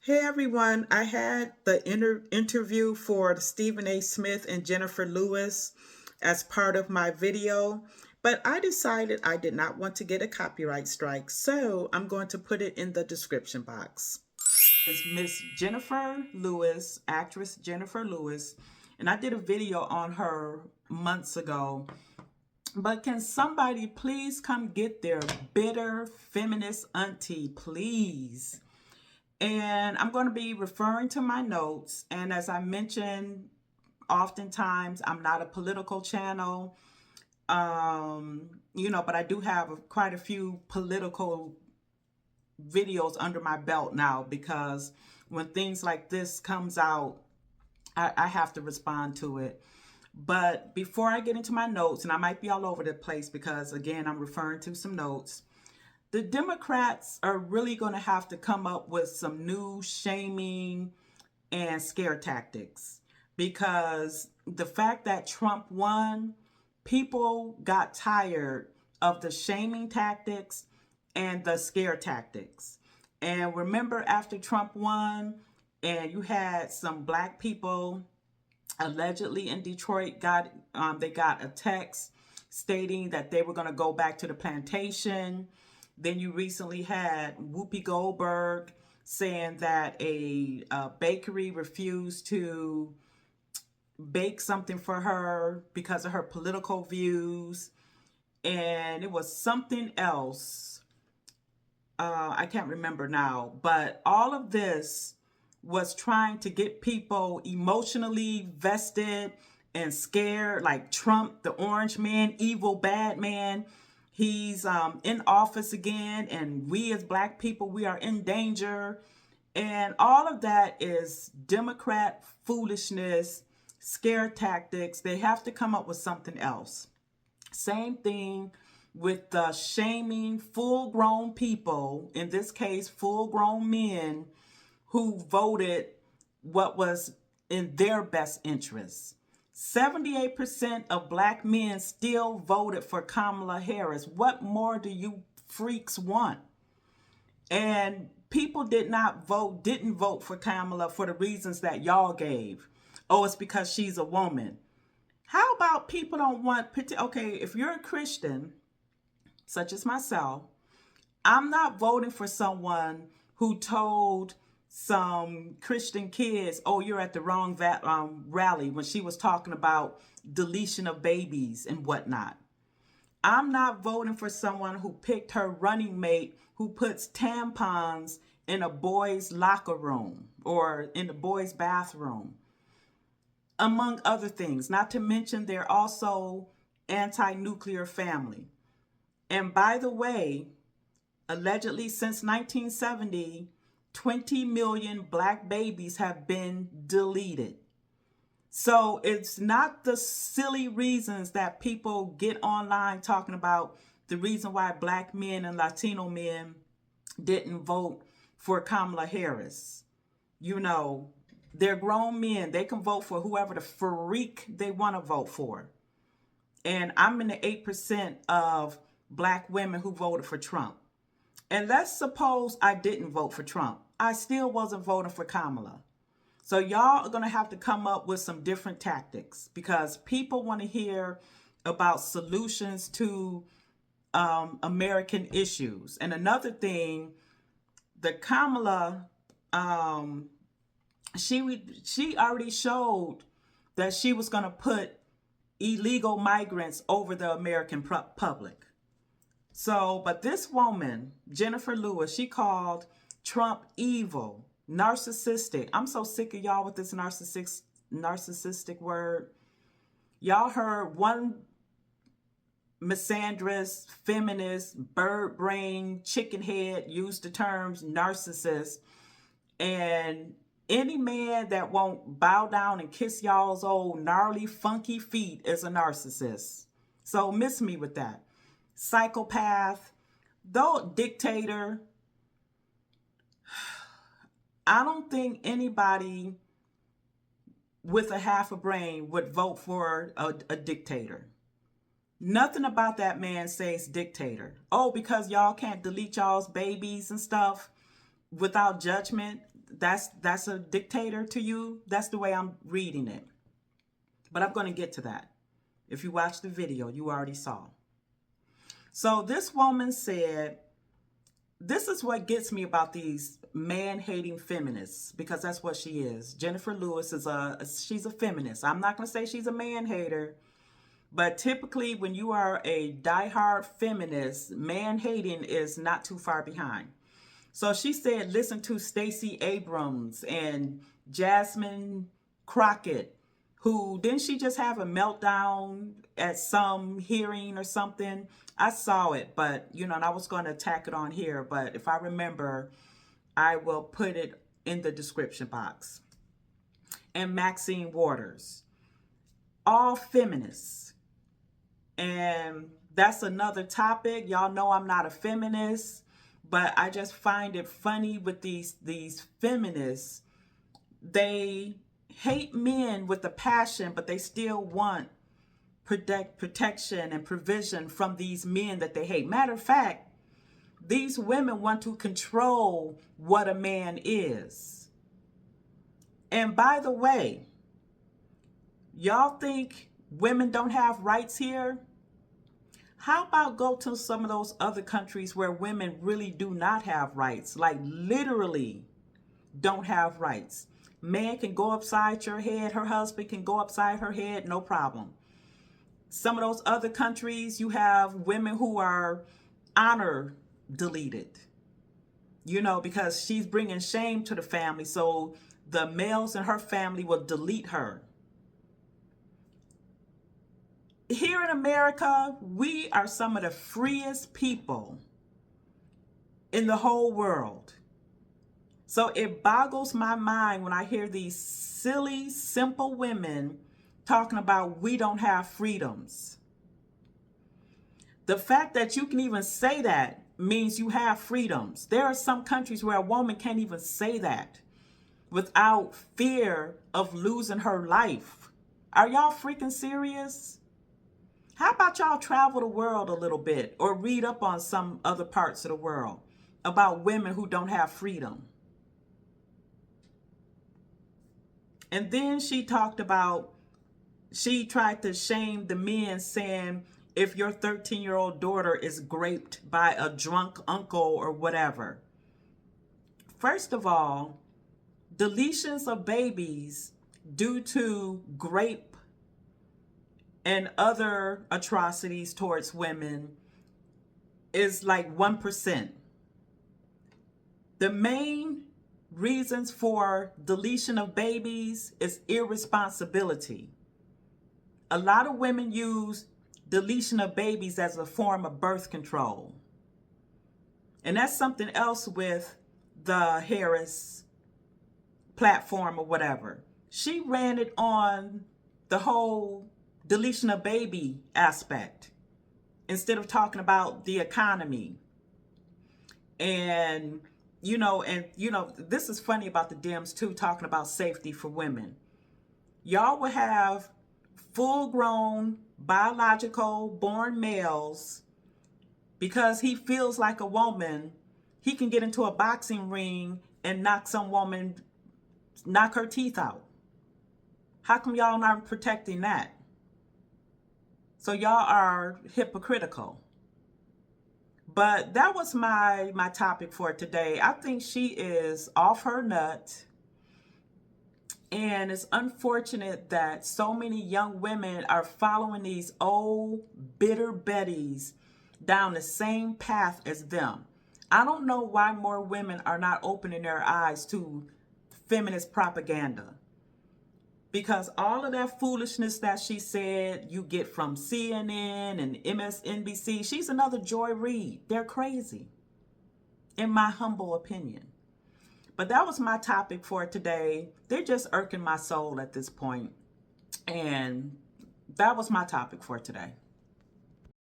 Hey everyone, I had the interview for Stephen A. Smith and Jenifer Lewis as part of my video, but I decided I did not want to get a copyright strike, so I'm going to put it in the description box. Is Miss Jenifer Lewis, actress Jenifer Lewis, and I did a video on her months ago. But can somebody please come get their bitter feminist auntie, please? And I'm going to be referring to my notes. And as I mentioned, oftentimes I'm not a political channel, but I do have quite a few political videos under my belt now, because when things like this comes out, I have to respond to it. But before I get into my notes, and I might be all over the place because, again, I'm referring to some notes, the Democrats are really going to have to come up with some new shaming and scare tactics, because the fact that Trump won, people got tired of the shaming tactics and the scare tactics. And remember, after Trump won, and you had some black people allegedly in Detroit they got a text stating that they were going to go back to the plantation. Then you recently had Whoopi Goldberg saying that a bakery refused to bake something for her because of her political views. And it was something else. I can't remember now. But all of this was trying to get people emotionally vested and scared, like Trump, the orange man, evil, bad man. He's in office again, and we as black people, we are in danger. And all of that is Democrat foolishness, scare tactics. They have to come up with something else. Same thing with the shaming full-grown people, in this case, full-grown men who voted what was in their best interest. 78% of black men still voted for Kamala Harris. What more do you freaks want? And people didn't vote for Kamala for the reasons that y'all gave. Oh, it's because she's a woman. How about people don't want, okay, if you're a Christian, such as myself, I'm not voting for someone who told some Christian kids, oh, you're at the wrong rally, when she was talking about deletion of babies and whatnot. I'm not voting for someone who picked her running mate who puts tampons in a boy's locker room or in the boy's bathroom, among other things. Not to mention, they're also anti-nuclear family. And by the way, allegedly since 1970, 20 million black babies have been deleted. So it's not the silly reasons that people get online talking about the reason why black men and Latino men didn't vote for Kamala Harris. You know, they're grown men. They can vote for whoever the freak they want to vote for. And I'm in the 8% of black women who voted for Trump. And let's suppose I didn't vote for Trump. I still wasn't voting for Kamala. So y'all are going to have to come up with some different tactics, because people want to hear about solutions to American issues. And another thing, the Kamala, she already showed that she was going to put illegal migrants over the American public. So, but this woman, Jenifer Lewis, she called Trump evil, narcissistic. I'm so sick of y'all with this narcissistic word. Y'all heard one misandrist, feminist, bird brain, chicken head use the terms narcissist. And any man that won't bow down and kiss y'all's old gnarly, funky feet is a narcissist. So miss me with that. Psychopath, though dictator. I don't think anybody with a half a brain would vote for a dictator. Nothing about that man says dictator. Oh, because y'all can't delete y'all's babies and stuff without judgment. that's a dictator to you. That's the way I'm reading it. But I'm going to get to that. If you watched the video, you already saw. So this woman said, this is what gets me about these man-hating feminists, because that's what she is. Jenifer Lewis she's a feminist. I'm not going to say she's a man-hater, but typically when you are a diehard feminist, man-hating is not too far behind. So she said, listen to Stacey Abrams and Jasmine Crockett, who, didn't she just have a meltdown at some hearing or something? I saw it, but, and I was going to tack it on here. But if I remember, I will put it in the description box. And Maxine Waters. All feminists. And that's another topic. Y'all know I'm not a feminist, but I just find it funny with these feminists. They hate men with a passion, but they still want protection and provision from these men that they hate. Matter of fact, these women want to control what a man is. And by the way, y'all think women don't have rights here? How about go to some of those other countries where women really do not have rights, like literally don't have rights? Man can go upside your head, her husband can go upside her head, no problem. Some of those other countries, you have women who are honor deleted, because she's bringing shame to the family. So the males in her family will delete her. Here in America, we are some of the freest people in the whole world. So it boggles my mind when I hear these silly, simple women talking about we don't have freedoms. The fact that you can even say that means you have freedoms. There are some countries where a woman can't even say that without fear of losing her life. Are y'all freaking serious? How about y'all travel the world a little bit or read up on some other parts of the world about women who don't have freedom? And then she talked about, she tried to shame the men, saying if your 13-year-old daughter is raped by a drunk uncle or whatever. First of all, deletions of babies due to rape and other atrocities towards women is like 1%. The main reasons for deletion of babies is irresponsibility. A lot of women use deletion of babies as a form of birth control. And that's something else with the Harris platform or whatever. She ran it on the whole deletion of baby aspect instead of talking about the economy. And, this is funny about the Dems too, talking about safety for women. Y'all will have full-grown, biological, born males, because he feels like a woman, he can get into a boxing ring and knock her teeth out. How come y'all not protecting that? So y'all are hypocritical. But that was my topic for today. I think she is off her nut. And it's unfortunate that so many young women are following these old bitter Bettys down the same path as them. I don't know why more women are not opening their eyes to feminist propaganda. Because all of that foolishness that she said you get from CNN and MSNBC, she's another Joy Reid. They're crazy, in my humble opinion. But that was my topic for today. They're just irking my soul at this point. And that was my topic for today.